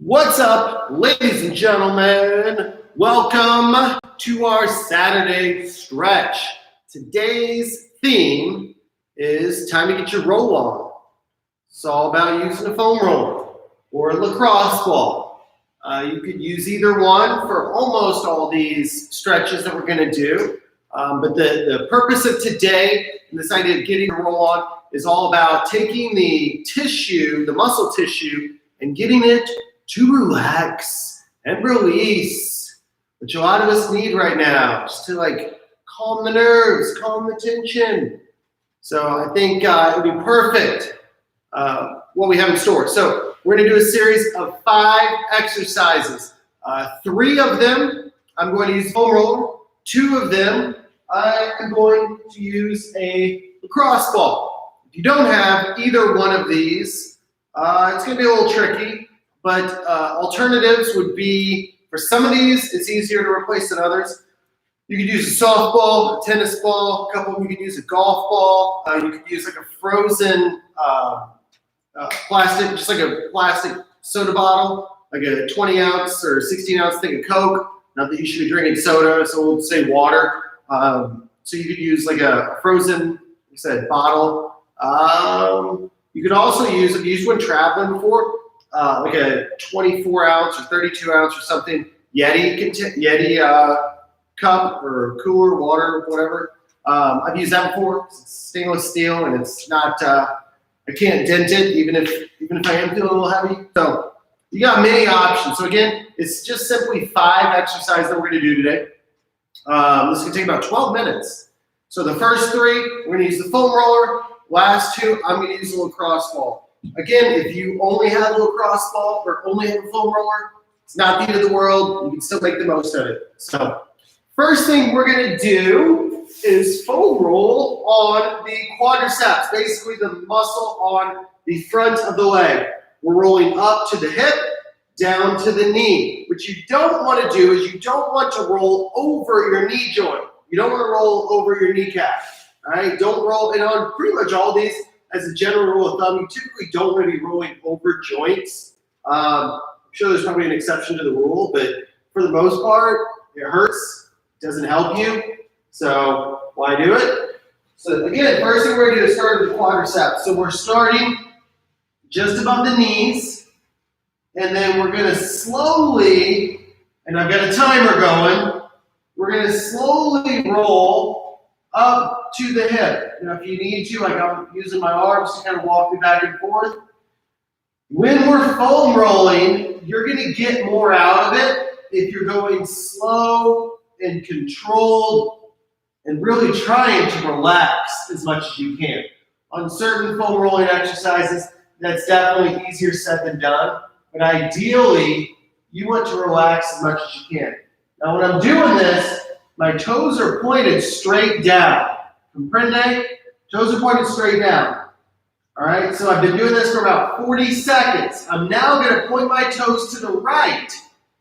What's up, ladies and gentlemen? Welcome to our Saturday stretch. Today's theme is time to get your roll on. It's all about using a foam roller or a lacrosse ball. You could use either one for almost all these stretches that we're going to do. But the purpose of today and this idea of getting a roll on is all about taking the tissue, the muscle tissue, and getting it to relax and release, which a lot of us need right now, just to calm the nerves, calm the tension. So I think it would be perfect what we have in store. So we're going to do a series of 5 exercises. 3 of them I'm going to use foam roller. 2 of them I am going to use a lacrosse ball. If you don't have either one of these, it's going to be a little tricky. But alternatives would be, for some of these, it's easier to replace than others. You could use a softball, a tennis ball, a couple of them you could use a golf ball. You could use like a frozen plastic, just like a plastic soda bottle, like a 20 ounce or 16 ounce thing of Coke. Not that you should be drinking soda, so we'll say water. So you could use like a frozen, like I said, bottle. You could also use, I've used one traveling before, like a 24 ounce or 32 ounce or something Yeti cup or cooler, water, whatever. I've used that before. It's stainless steel and it's not. I can't dent it even if I am feeling a little heavy. So you got many options. So again, it's just simply 5 exercises that we're going to do today. This can take about 12 minutes. So the first 3, we're going to use the foam roller. Last 2, I'm going to use a lacrosse ball. Again, if you only have a lacrosse ball or only have a foam roller, it's not the end of the world. You can still make the most of it. So first thing we're going to do is foam roll on the quadriceps, basically the muscle on the front of the leg. We're rolling up to the hip, down to the knee. What you don't want to do is you don't want to roll over your knee joint. You don't want to roll over your kneecap. All right? Don't roll, and on pretty much all these, as a general rule of thumb, you typically don't want to be rolling over joints. I'm sure there's probably an exception to the rule, but for the most part, it hurts, doesn't help you, so why do it? So again, first thing we're going to do is start with the quadriceps. So we're starting just above the knees, and then we're going to slowly, and I've got a timer going, we're going to slowly roll up to the hip. Now, if you need to, like I'm using my arms to kind of walk me back and forth. When we're foam rolling, you're going to get more out of it if you're going slow and controlled and really trying to relax as much as you can. On certain foam rolling exercises, that's definitely easier said than done. But ideally, you want to relax as much as you can. Now, when I'm doing this, my toes are pointed straight down. Comprende? Toes are pointed straight down. All right, so I've been doing this for about 40 seconds. I'm now going to point my toes to the right,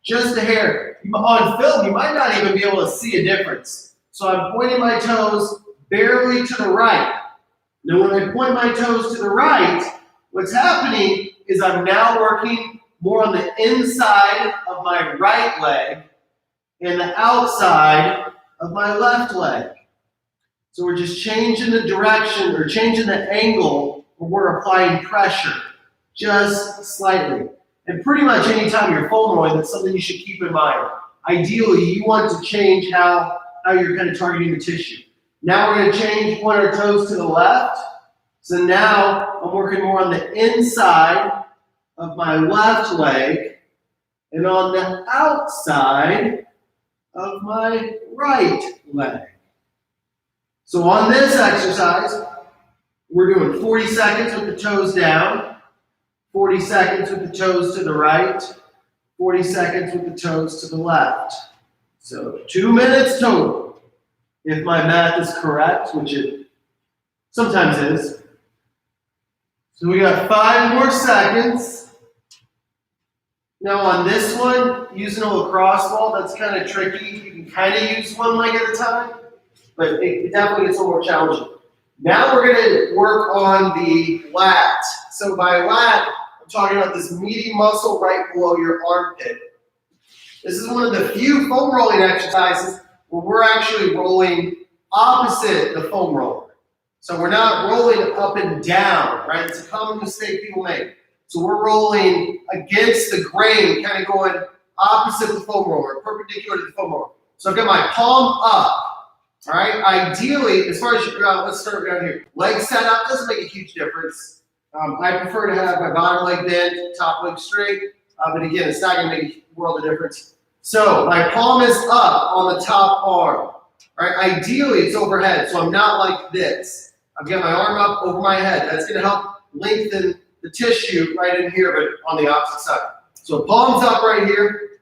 just a hair. On film, you might not even be able to see a difference. So I'm pointing my toes barely to the right. Now, when I point my toes to the right, what's happening is I'm now working more on the inside of my right leg and the outside of my left leg. So we're just changing the direction or changing the angle where we're applying pressure, just slightly. And pretty much anytime you're foam rolling, that's something you should keep in mind. Ideally, you want to change how you're kind of targeting the tissue. Now we're going to change, point our toes to the left. So now I'm working more on the inside of my left leg and on the outside of my right leg. So on this exercise, we're doing 40 seconds with the toes down, 40 seconds with the toes to the right, 40 seconds with the toes to the left. So 2 minutes total, if my math is correct, which it sometimes is. So we got 5 more seconds. Now on this one, using a lacrosse ball, that's kind of tricky. You can kind of use one leg at a time, but it definitely gets a little more challenging. Now we're gonna work on the lat. So by lat, I'm talking about this meaty muscle right below your armpit. This is one of the few foam rolling exercises where we're actually rolling opposite the foam roller. So we're not rolling up and down, right? It's a common mistake people make. So we're rolling against the grain, kind of going opposite the foam roller, perpendicular to the foam roller. So I've got my palm up, all right? Ideally, as far as, let's start down here. Leg set up doesn't make a huge difference. I prefer to have my bottom leg bent, top leg straight, but again, it's not gonna make a world of difference. So my palm is up on the top arm, all right? Ideally, it's overhead, so I'm not like this. I've got my arm up over my head. That's gonna help lengthen the tissue right in here, but on the opposite side. So palms up right here.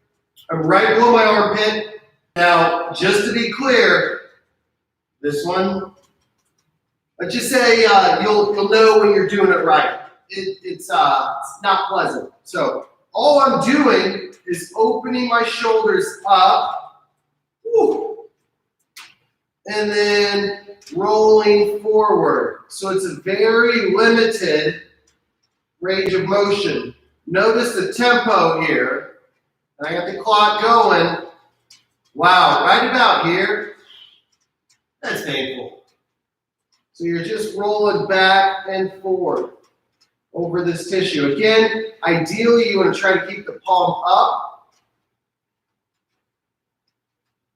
I'm right below my armpit. Now, just to be clear, this one, let's just say you'll know when you're doing it right. It's not pleasant. So all I'm doing is opening my shoulders up, woo, and then rolling forward. So it's a very limited range of motion. Notice the tempo here. I got the clock going. Wow, right about here. That's painful. So you're just rolling back and forth over this tissue. Again, ideally you want to try to keep the palm up.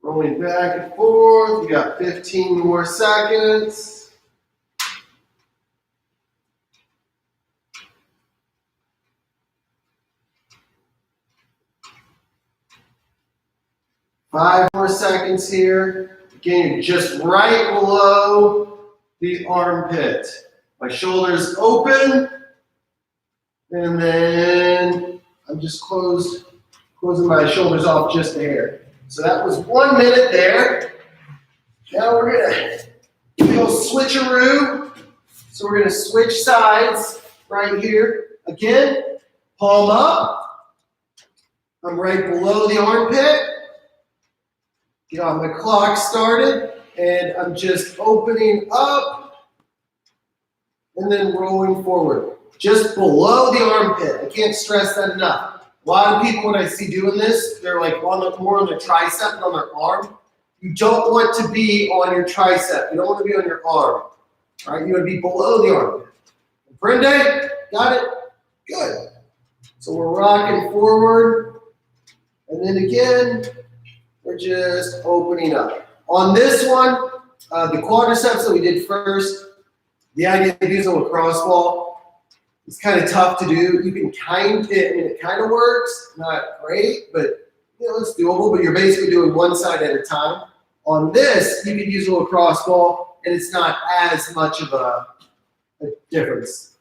Rolling back and forth. You got 15 more seconds. Five more seconds here. Again, you're just right below the armpit. My shoulders open, and then I'm just closing my shoulders off just a hair. So that was 1 minute there. Now we're gonna go switcheroo. So we're gonna switch sides right here. Again, palm up. I'm right below the armpit. Got my clock started, and I'm just opening up and then rolling forward. Just below the armpit. I can't stress that enough. A lot of people, when I see doing this, they're like more on their tricep and on their arm. You don't want to be on your tricep. You don't want to be on your arm. All right, you want to be below the armpit. Brende, got it? Good. So we're rocking forward, and then again, we're just opening up. On this one, the quadriceps that we did first, the idea of using a lacrosse ball, it's kind of tough to do. You can it kind of works, not great, but it's doable, but you're basically doing one side at a time. On this, you can use a lacrosse ball, and it's not as much of a difference.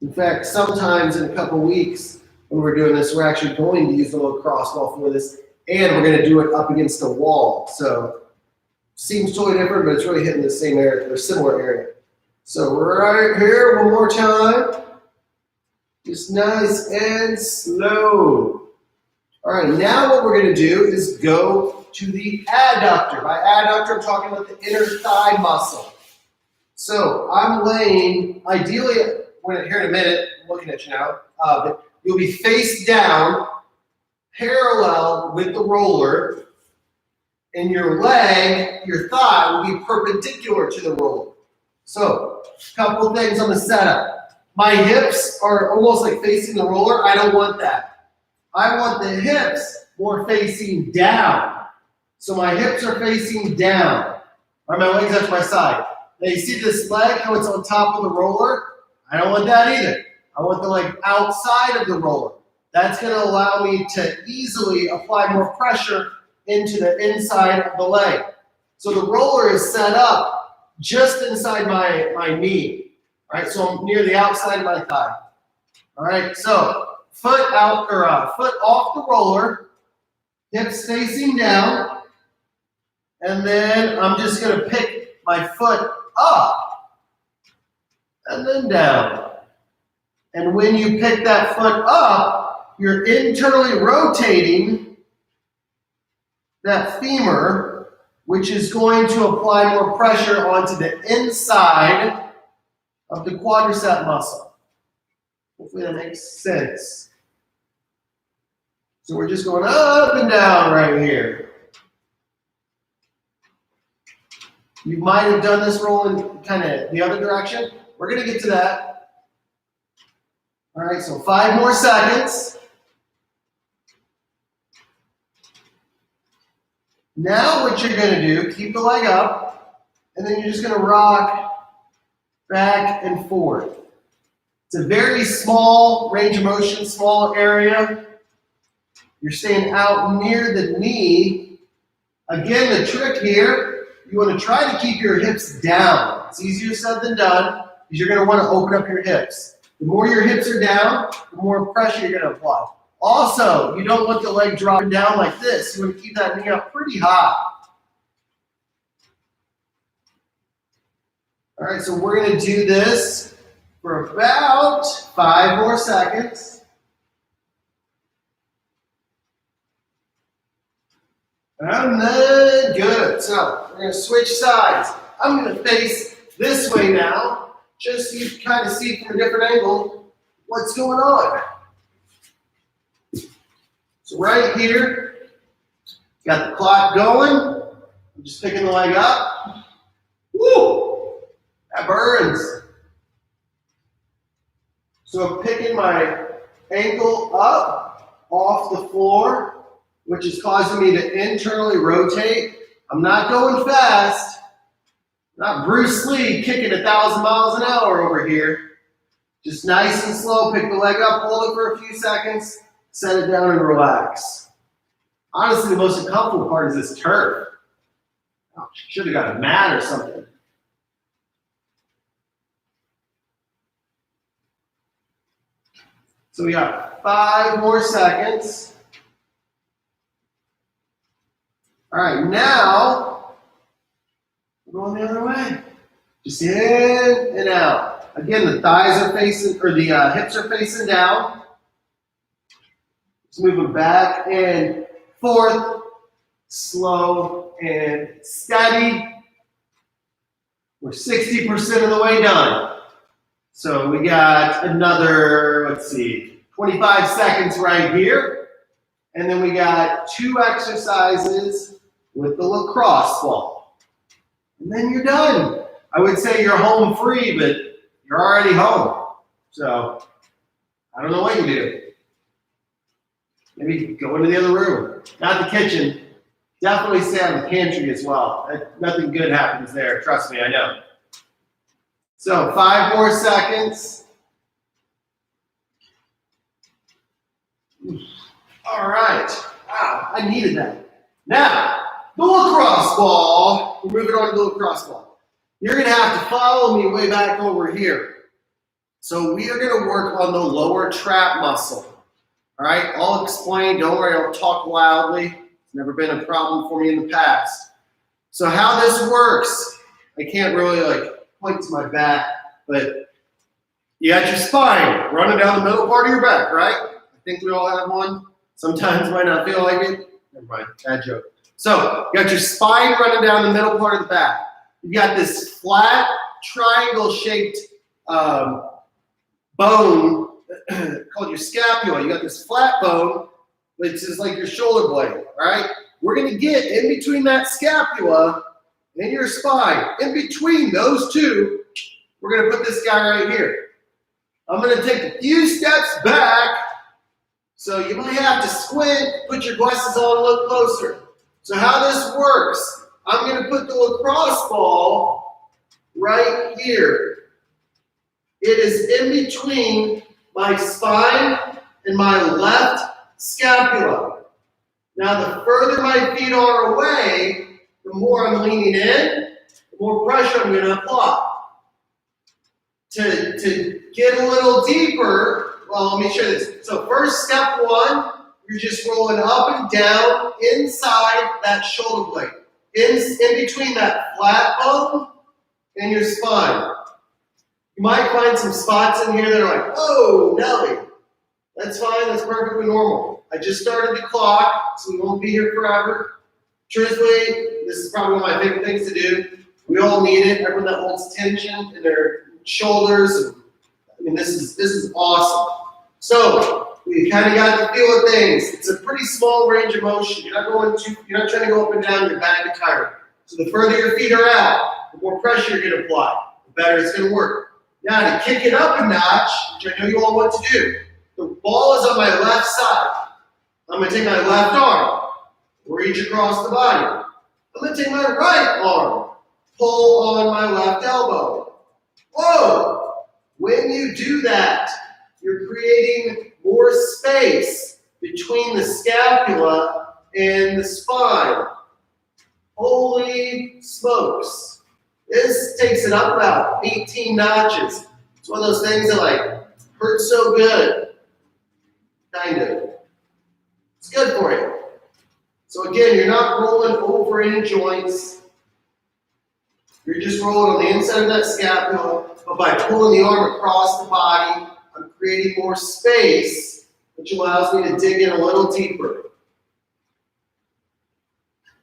In fact, sometimes in a couple weeks, when we're doing this, we're actually going to use the lacrosse ball for this, and we're going to do it up against a wall. So seems totally different, but it's really hitting the same area, or similar area. So right here, one more time. Just nice and slow. All right, now what we're going to do is go to the adductor. By adductor, I'm talking about the inner thigh muscle. So I'm laying, ideally, here in a minute, I'm looking at you now, but you'll be face down, parallel with the roller, and your leg, your thigh, will be perpendicular to the roller. So, a couple of things on the setup. My hips are almost like facing the roller. I don't want that. I want the hips more facing down. So my hips are facing down. My legs are to my side. Now you see this leg, how it's on top of the roller? I don't want that either. I want the leg outside of the roller. That's going to allow me to easily apply more pressure into the inside of the leg. So the roller is set up just inside my knee. All right, so I'm near the outside of my thigh. All right, so foot out or foot off the roller, hips facing down, and then I'm just going to pick my foot up and then down. And when you pick that foot up, you're internally rotating that femur which is going to apply more pressure onto the inside of the quadricep muscle. Hopefully that makes sense. So we're just going up and down right here. You might have done this rolling kind of the other direction. We're going to get to that. All right, so 5 more seconds. Now what you're going to do, keep the leg up, and then you're just going to rock back and forth. It's a very small range of motion, small area. You're staying out near the knee. Again, the trick here, you want to try to keep your hips down. It's easier said than done, because you're going to want to open up your hips. The more your hips are down, the more pressure you're going to apply. Also, you don't want the leg dropping down like this. You want to keep that knee up pretty high. All right, so we're going to do this for about 5 more seconds. And then, good. So we're going to switch sides. I'm going to face this way now, just so you can kind of see from a different angle what's going on. So right here, got the clock going. I'm just picking the leg up. Woo! That burns. So I'm picking my ankle up off the floor, which is causing me to internally rotate. I'm not going fast. Not Bruce Lee kicking 1,000 miles an hour over here. Just nice and slow. Pick the leg up, hold it for a few seconds, set it down and relax. Honestly, the most uncomfortable part is this turf. Oh, should have got a mat or something. So we got 5 more seconds. All right, now we're going the other way. Just in and out. Again, the thighs are facing, or the hips are facing down. Just moving back and forth, slow and steady. We're 60% of the way done. So we got another, 25 seconds right here. And then we got 2 exercises with the lacrosse ball. And then you're done. I would say you're home free, but you're already home. So I don't know what you do. Maybe go into the other room. Not the kitchen. Definitely stay out of the pantry as well. Nothing good happens there. Trust me, I know. So 5 more seconds. All right. Wow, I needed that. Now, the lacrosse ball. We're moving on to the lacrosse ball. You're going to have to follow me way back over here. So we are going to work on the lower trap muscle. All right, I'll explain. Don't worry, I'll talk loudly. It's never been a problem for me in the past. So how this works, I can't really point to my back, but you got your spine running down the middle part of your back, right? I think we all have one. Sometimes might not feel like it. Never mind, bad joke. So you got your spine running down the middle part of the back. You got this flat triangle-shaped bone called your scapula. You got this flat bone, which is like your shoulder blade, right? We're going to get in between that scapula and your spine. In between those two, we're going to put this guy right here. I'm going to take a few steps back, so you might have to squint, put your glasses on, look closer. So how this works, I'm going to put the lacrosse ball right here. It is in between my spine and my left scapula. Now, the further my feet are away, the more I'm leaning in, the more pressure I'm going to apply. To get a little deeper, well, let me show you this. So first, step 1, you're just rolling up and down inside that shoulder blade, in between that flat bone and your spine. You might find some spots in here that are like, oh, Nelly. That's fine, that's perfectly normal. I just started the clock, so we won't be here forever. Truthfully, this is probably one of my favorite things to do. We all need it. Everyone that holds tension in their shoulders. I mean, this is awesome. So we kind of got the feel of things. It's a pretty small range of motion. You're not trying to go up and down your back and tired. So the further your feet are out, the more pressure you're going to apply, the better it's going to work. Now to kick it up a notch, which I know you all want to do, the ball is on my left side. I'm going to take my left arm, reach across the body. I'm going to take my right arm, pull on my left elbow. Whoa! When you do that, you're creating more space between the scapula and the spine. Holy smokes. This takes it up about 18 notches. It's one of those things that like hurt so good. Kind of. It's good for you. So again, you're not rolling over any joints. You're just rolling on the inside of that scapula, but by pulling the arm across the body, I'm creating more space, which allows me to dig in a little deeper.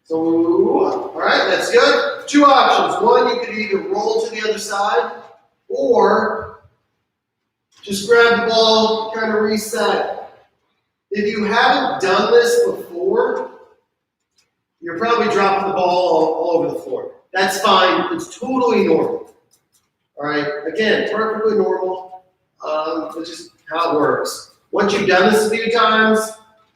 So, all right, that's good. Two options. One, you could either roll to the other side, or just grab the ball, kind of reset. If you haven't done this before, you're probably dropping the ball all over the floor. That's fine. It's totally normal. All right. Again, perfectly normal. It's just how it works. Once you've done this a few times,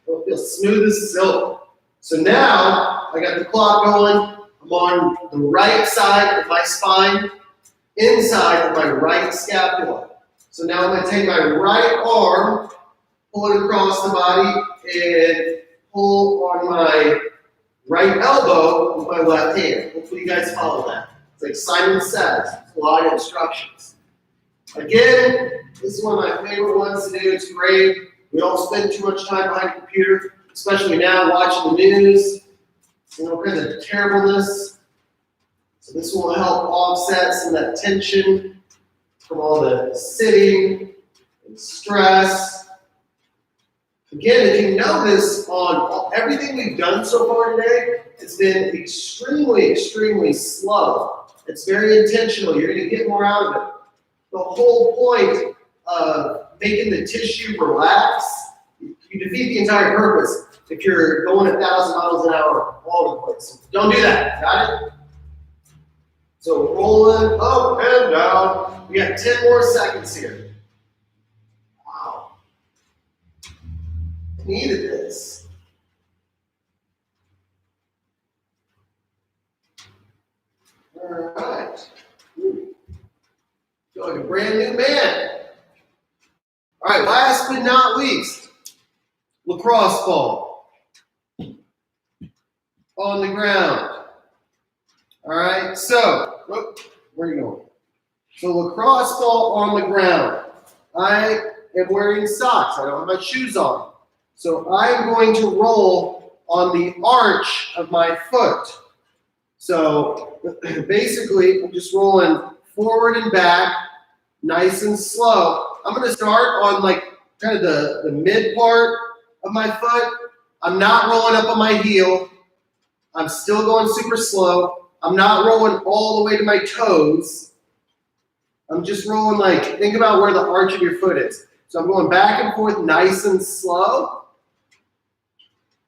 it'll feel smooth as silk. So now I got the clock going. I'm on the right side of my spine, inside of my right scapula. So now I'm going to take my right arm, pull it across the body, and pull on my right elbow with my left hand. Hopefully you guys follow that. It's like Simon Says, a lot of instructions. Again, this is one of my favorite ones to do. It's great. We all spend too much time behind a computer, especially now watching the news. All kinds of terribleness. So this will help offset some of that tension from all the sitting and stress. Again, if you notice on everything we've done so far today, it's been extremely, extremely slow. It's very intentional. You're going to get more out of it. The whole point of making the tissue relax, you defeat the entire purpose if you're going 1,000 miles an hour all over the place. Don't do that. Got it? So rolling up and down. We got 10 more seconds here. Wow. Needed this. All right. Feel like a brand new man. All right, last but not least, lacrosse ball on the ground. All right, so, where are you going? So lacrosse ball on the ground. I am wearing socks. I don't have my shoes on. So I'm going to roll on the arch of my foot. So basically, I'm just rolling forward and back, nice and slow. I'm going to start on like kind of the mid part of my foot. I'm not rolling up on my heel. I'm still going super slow. I'm not rolling all the way to my toes. I'm just rolling like, think about where the arch of your foot is. So I'm going back and forth nice and slow.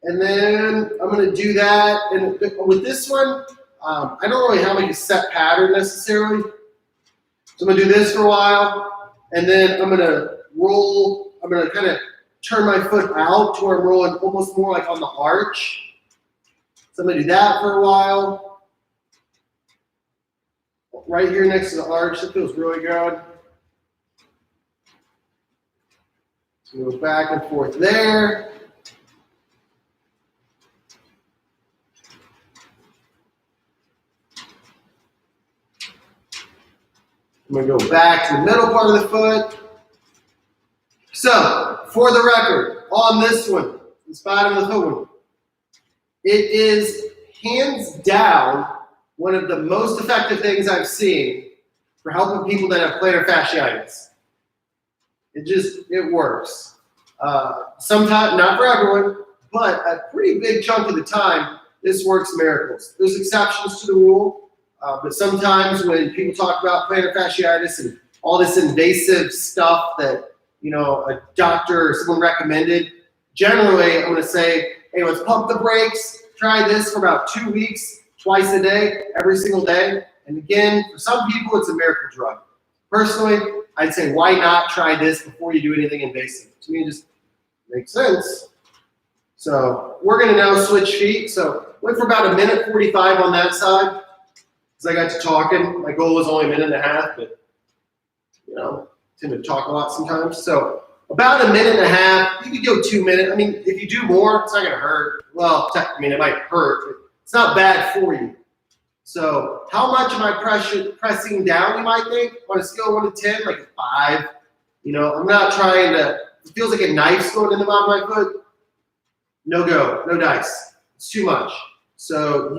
And then I'm going to do that. And with this one, I don't really have like a set pattern necessarily. So I'm going to do this for a while. And then I'm going to roll. I'm going to kind of turn my foot out to where I'm rolling almost more like on the arch. So I'm going to do that for a while. Right here next to the arch. It feels really good. So go back and forth there. I'm going to go back to the middle part of the foot. So, for the record, on this one, this bottom of the foot one, it is hands down one of the most effective things I've seen for helping people that have plantar fasciitis. It works. Sometimes, not for everyone, but a pretty big chunk of the time, this works miracles. There's exceptions to the rule, but sometimes when people talk about plantar fasciitis and all this invasive stuff that, a doctor or someone recommended, generally I'm gonna say, hey, let's pump the brakes, try this for about 2 weeks, twice a day, every single day. And again, for some people, it's a miracle drug. Personally, I'd say, why not try this before you do anything invasive? To me, it just makes sense. So we're gonna now switch feet. So went for about 1:45 on that side, because I got to talking. My goal was only 1.5 minutes, but tend to talk a lot sometimes. So about 1.5 minutes. You could go 2 minutes. I mean, if you do more, it's not gonna hurt. Well, it might hurt, but it's not bad for you. So how much am I pressing down, you might think? On a scale of 1 to 10, like a 5. I'm not trying to, it feels like a knife's going in the bottom of my foot. No go, no dice. It's too much. So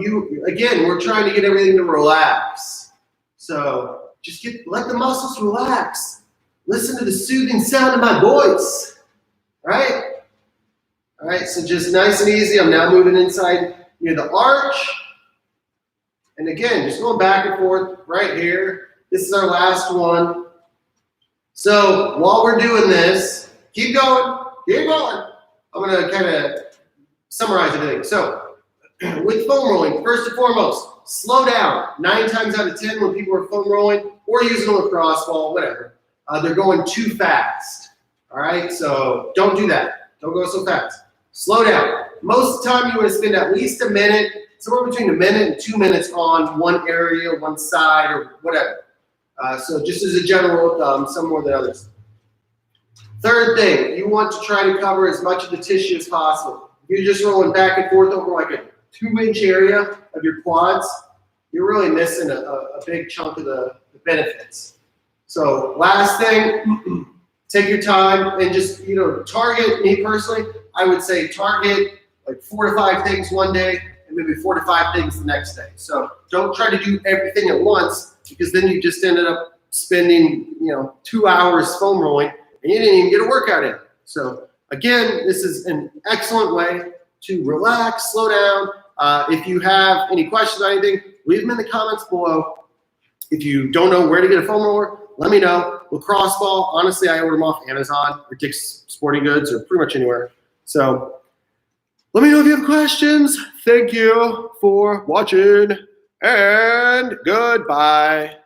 again, we're trying to get everything to relax. So just let the muscles relax. Listen to the soothing sound of my voice, right? All right, so just nice and easy. I'm now moving inside near the arch. And again, just going back and forth right here. This is our last one. So while we're doing this, keep going, keep going. I'm gonna kind of summarize everything. So with foam rolling, first and foremost, slow down. 9 times out of 10 when people are foam rolling or using a lacrosse ball, whatever, they're going too fast. All right, so don't do that. Don't go so fast. Slow down. Most of the time you want to spend at least a minute, somewhere between 1 minute and 2 minutes on one area, one side, or whatever. So just as a general thumb, some more than others. Third thing, you want to try to cover as much of the tissue as possible. If you're just rolling back and forth over like a 2-inch area of your quads, you're really missing a big chunk of the benefits. So last thing, take your time and just, target, me personally, I would say target like 4 to 5 things one day and maybe 4 to 5 things the next day. So don't try to do everything at once, because then you just ended up spending, 2 hours foam rolling and you didn't even get a workout in. So again, this is an excellent way to relax, slow down. If you have any questions on anything, leave them in the comments below. If you don't know where to get a foam roller, let me know. Lacrosse ball, honestly, I order them off Amazon or Dick's Sporting Goods or pretty much anywhere. So let me know if you have questions. Thank you for watching, and goodbye.